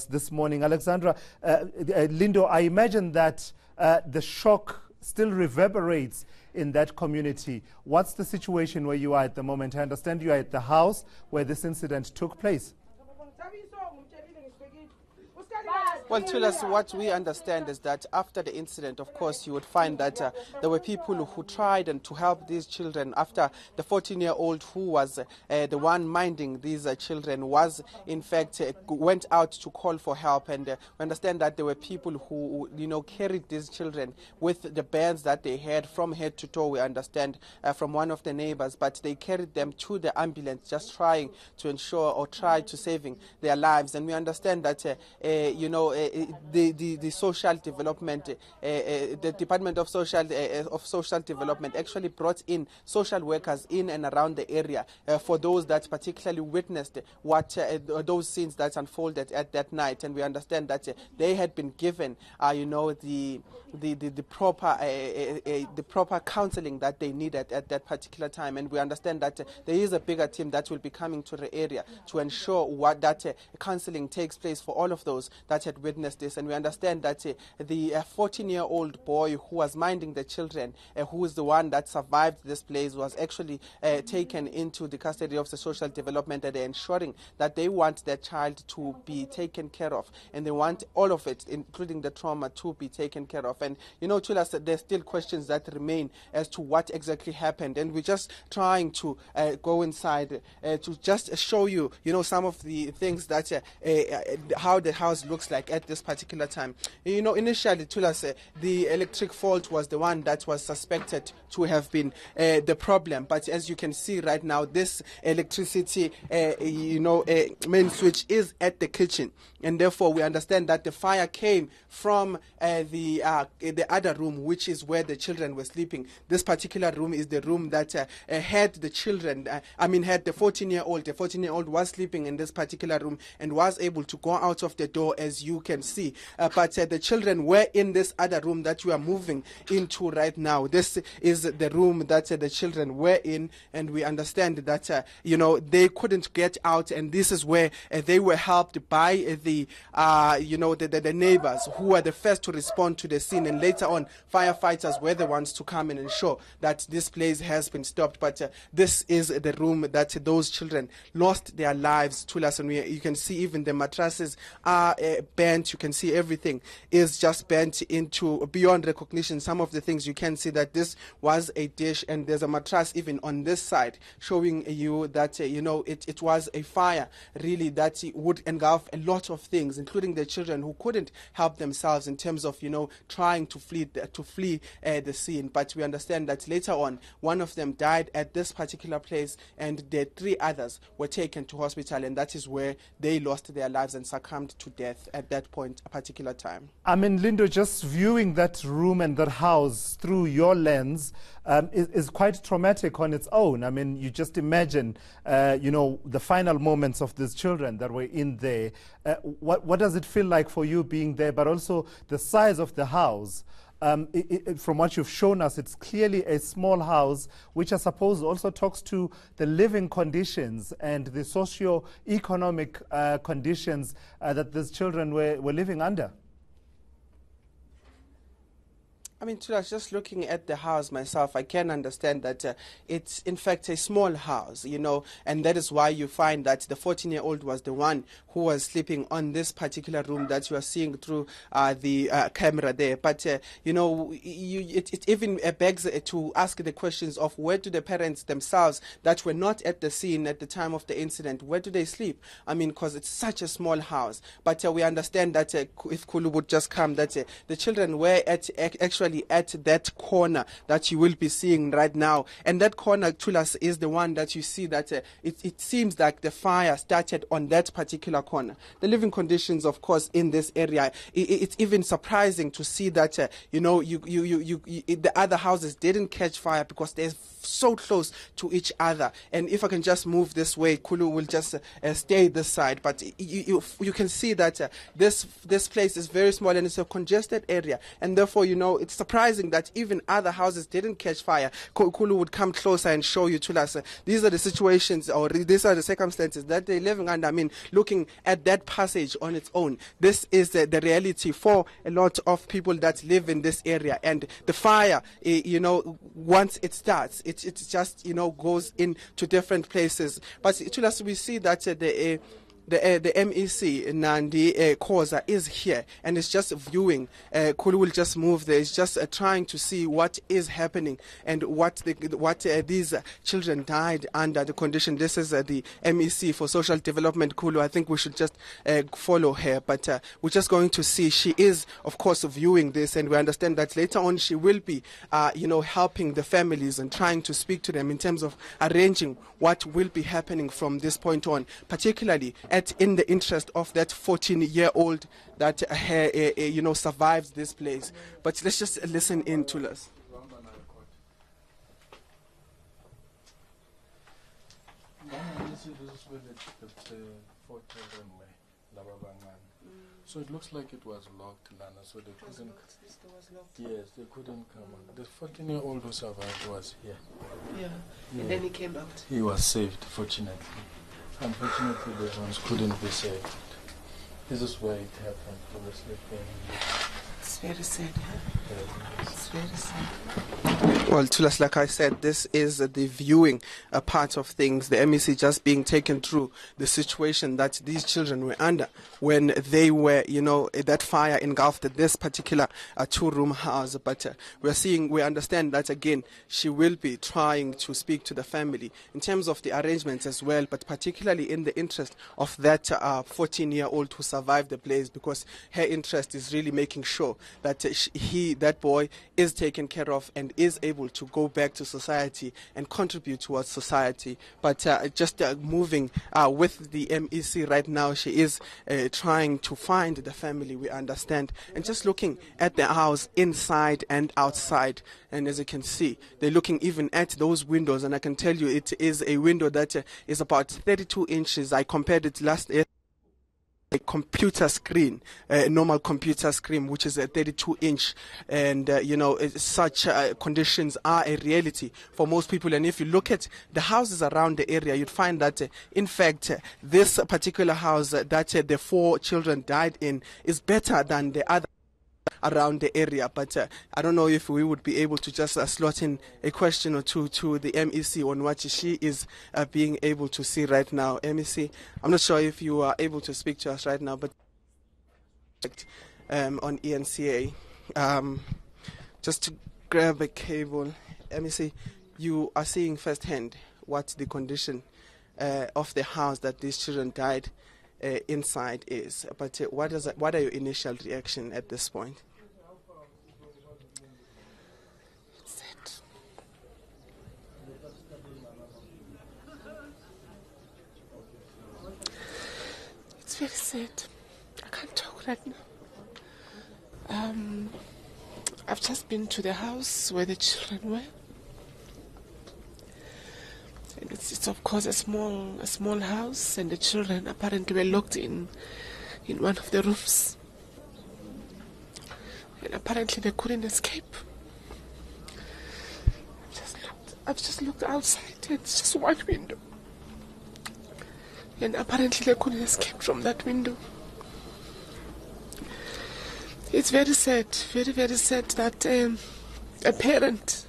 This morning, Alexandra, Lindo, I imagine that the shock still reverberates in that community. What's the situation where you are at the moment? I understand you are at the house where this incident took place. Well, to us, what we understand is that after the incident, of course, you would find that there were people who tried and to help these children after the 14-year-old who was the one minding these children was, in fact, went out to call for help. And we understand that there were people who, carried these children with the bands that they had from head to toe, we understand, from one of the neighbors. But they carried them to the ambulance, just trying to ensure or try to saving their lives. And we understand that, the social development, the Department of Social Development actually brought in social workers in and around the area for those that particularly witnessed what those scenes that unfolded at that night. And we understand that they had been given, the proper counselling that they needed at that particular time. And we understand that there is a bigger team that will be coming to the area to ensure that counselling takes place for all of those that had witnessed this. And we understand that the 14-year-old boy who was minding the children, who is the one that survived this place, was actually taken into the custody of the social development, and they're ensuring that they want their child to be taken care of, and they want all of it, including the trauma, to be taken care of. And to us, there's still questions that remain as to what exactly happened, and we're just trying to go inside to just show you, some of the things that how the house looks like at this particular time. Initially, to us, the electric fault was the one that was suspected to have been the problem. But as you can see right now, this electricity, main switch is at the kitchen, and therefore we understand that the fire came from the other room, which is where the children were sleeping. This particular room is the room that had the children. Had the 14-year-old. The 14-year-old was sleeping in this particular room and was able to go out of the door, as you can see. But the children were in this other room that we are moving into right now. This is the room that the children were in, and we understand that they couldn't get out, and this is where they were helped by the neighbors, who were the first to respond to the scene, and later on firefighters were the ones to come and ensure that this place has been stopped. But this is the room that those children lost their lives to us, and you can see even the mattresses are bent. You can see everything is just bent into beyond recognition. Some of the things you can see that this was a dish, and there's a mattress even on this side, showing you that it was a fire really that would engulf a lot of things, including the children who couldn't help themselves in terms of trying to flee the scene. But we understand that later on one of them died at this particular place, and the 3 others were taken to hospital, and that is where they lost their lives and succumbed to death at that point, a particular time. Lindo, just viewing that room and that house through your lens is quite traumatic on its own. You just imagine, the final moments of these children that were in there. What does it feel like for you being there, but also the size of the house? From what you've shown us, it's clearly a small house, which I suppose also talks to the living conditions and the socio-economic conditions that these children were living under. Just looking at the house myself, I can understand that it's in fact a small house, and that is why you find that the 14-year-old was the one who was sleeping on this particular room that you are seeing through the camera there. But, it even begs to ask the questions of where do the parents themselves that were not at the scene at the time of the incident, where do they sleep? Because it's such a small house. But we understand that if Kulu would just come, that the children were actually at that corner that you will be seeing right now. And that corner, Tulas, is the one that you see that it seems like the fire started on that particular corner. The living conditions, of course, in this area, it's even surprising to see that, the other houses didn't catch fire because they're so close to each other. And if I can just move this way, Kulu will just stay this side. But you can see that this place is very small, and it's a congested area. And therefore, it's surprising that even other houses didn't catch fire. Kulu would come closer and show you to us. These are the situations, or these are the circumstances that they're living under. I mean, looking at that passage on its own, this is the reality for a lot of people that live in this area. And the fire, once it starts, it just, goes into different places. But to us, we see that the MEC, Nandi Mayathua-Khoza, is here and is just viewing. Kulu will just move there. It's just trying to see what is happening and what these children died under the condition. This is the MEC for Social Development, Kulu. I think we should just follow her. But we're just going to see. She is, of course, viewing this, and we understand that later on she will be, helping the families and trying to speak to them in terms of arranging what will be happening from this point on, particularly in the interest of that 14-year-old that survives this place. But let's just listen in to us. This is where the 4 children were. So it looks like it was locked, Lana, so they couldn't. This door was locked. Yes, they couldn't come out. The 14-year-old who survived was here. Yeah. And then he came out. He was saved, fortunately. Unfortunately, the ones couldn't be saved. This is where it happened. They were sleeping. It's very sad. It's very sad. Well, Tulas, like I said, this is the viewing part of things. The MEC just being taken through the situation that these children were under when they were, that fire engulfed this particular 2-room house. But we understand that, again, she will be trying to speak to the family in terms of the arrangements as well, but particularly in the interest of that 14-year-old who survived the blaze, because her interest is really making sure that that boy is taken care of and is able to go back to society and contribute towards society. But just moving with the MEC right now, she is trying to find the family, we understand, and just looking at the house inside and outside. And as you can see, they're looking even at those windows, and I can tell you it is a window that is about 32 inches. I compared it last year. A computer screen, a normal computer screen, which is a 32-inch, and such conditions are a reality for most people. And if you look at the houses around the area, you'd find that, in fact, this particular house that the 4 children died in is better than the other around the area. But I don't know if we would be able to just slot in a question or two to the MEC on what she is being able to see right now. MEC, I'm not sure if you are able to speak to us right now, but on ENCA, just to grab a cable. MEC, you are seeing firsthand what the condition of the house that these children died inside is. But what are your initial reaction at this point? It's very sad. I can't talk right now. I've just been to the house where the children were. And it's of course a small house, and the children apparently were locked in one of the rooms. And apparently they couldn't escape. I've just looked outside, and it's just one window. And apparently they couldn't escape from that window. It's very sad, very, very sad that a parent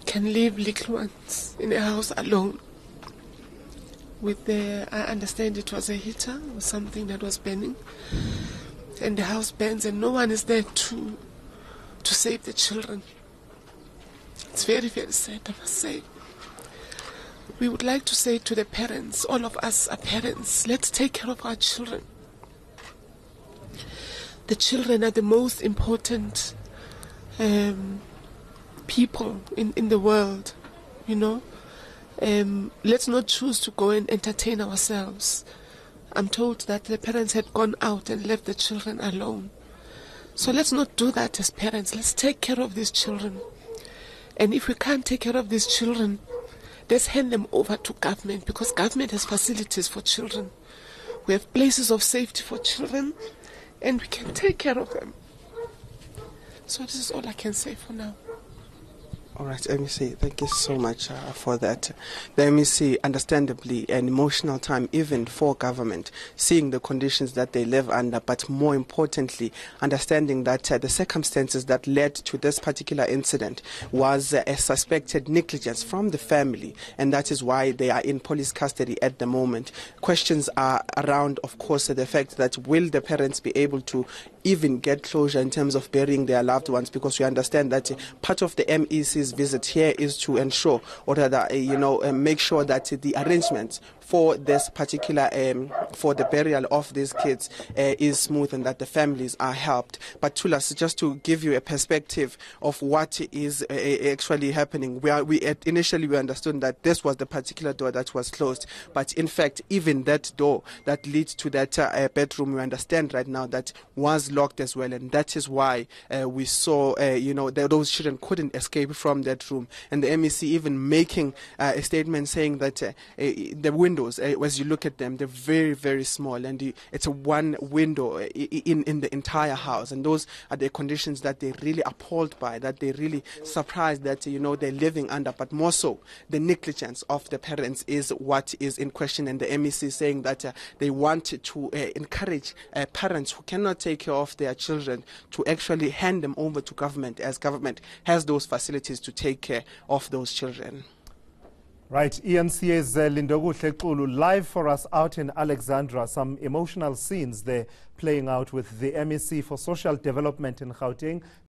can leave little ones in a house alone. I understand it was a heater or something that was burning, and the house burns, and no one is there to save the children. It's very, very sad, I must say. We would like to say to the parents, all of us are parents, let's take care of our children. The children are the most important people in the world, Let's not choose to go and entertain ourselves. I'm told that the parents had gone out and left the children alone. So let's not do that as parents. Let's take care of these children. And if we can't take care of these children, let's hand them over to government, because government has facilities for children. We have places of safety for children, and we can take care of them. So this is all I can say for now. All right, MEC, thank you so much for that. The MEC, understandably, an emotional time even for government, seeing the conditions that they live under, but more importantly, understanding that the circumstances that led to this particular incident was a suspected negligence from the family, and that is why they are in police custody at the moment. Questions are around, of course, the fact that will the parents be able to even get closure in terms of burying their loved ones, because we understand that part of the MEC's visit here is to ensure, or rather, make sure that the arrangements for this particular, for the burial of these kids is smooth and that the families are helped. But Tulas, just to give you a perspective of what is actually happening, initially we understood that this was the particular door that was closed, but in fact, even that door that leads to that bedroom, we understand right now that was locked as well, and that is why we saw, that those children couldn't escape from that room. And the MEC even making a statement saying that the windows, as you look at them, they're very, very small, and it's a one window in the entire house. And those are the conditions that they're really appalled by, that they're really surprised that, they're living under. But more so, the negligence of the parents is what is in question. And the MEC is saying that they want to encourage parents who cannot take care of their children to actually hand them over to government, as government has those facilities to take care of those children. Right, ENCA's Lindokuhle Xulu live for us out in Alexandra. Some emotional scenes there playing out with the MEC for Social Development in Gauteng.